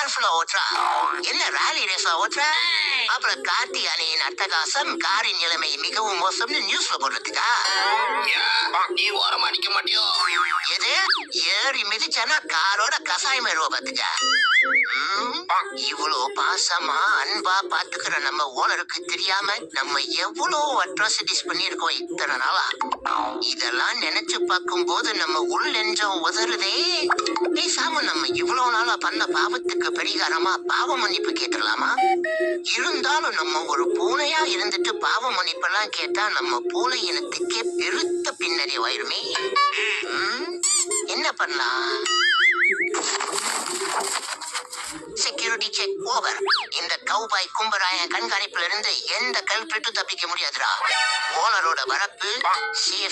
கேர்ஃபுல்லா ஓட்டுறா. என்ன ராலி ரேஸா ஓட்டுற? அப்புறம் கார்த்திகானியின் அட்டகாசம் காரின் நிலைமை மிகவும் மோசம்னு நியூஸ்ல போடுறதுக்கா? நீ ஓரம் அடிக்க மாட்டியோ? எது ஏறி மிதிச்சானா காரோட கசாயம் ஏறுவ பாத்துக்க. இவ்வளவு பாசமா அன்பா பாத்துக்கிற நம்ம ஓனருக்கு தெரியாம நம்ம எவ்வளவு அட்ராசிட்டிஸ் பண்ணிருக்கோம் இத்தனை நாளா. இதெல்லாம் நினைச்சு பார்க்கும் போது நம்ம உள் நெஞ்சம் உதறுதே. பேசாம நம்ம இவ்வளவு நாளா பண்ண பாவத்துக்கு பரிகாரமா பாவ மன்னிப்பு கேட்டுடலாமா? இருந்தாலும் நம்ம ஒரு பூனையா இருந்துட்டு பாவ மன்னிப்பெல்லாம் கேட்டா நம்ம பூனை இனத்துக்கே பெருத்த பின்னடைவாயிருமே. என்ன பண்ணலாம்? Security check over. இந்த கௌபாய் கும்பராயன் கண்காணிப்புல இருந்து எந்த கல்பிரட்டும் தப்பிக்க முடியாதுடா. ஓனரோட வரப்பு சேஃப்.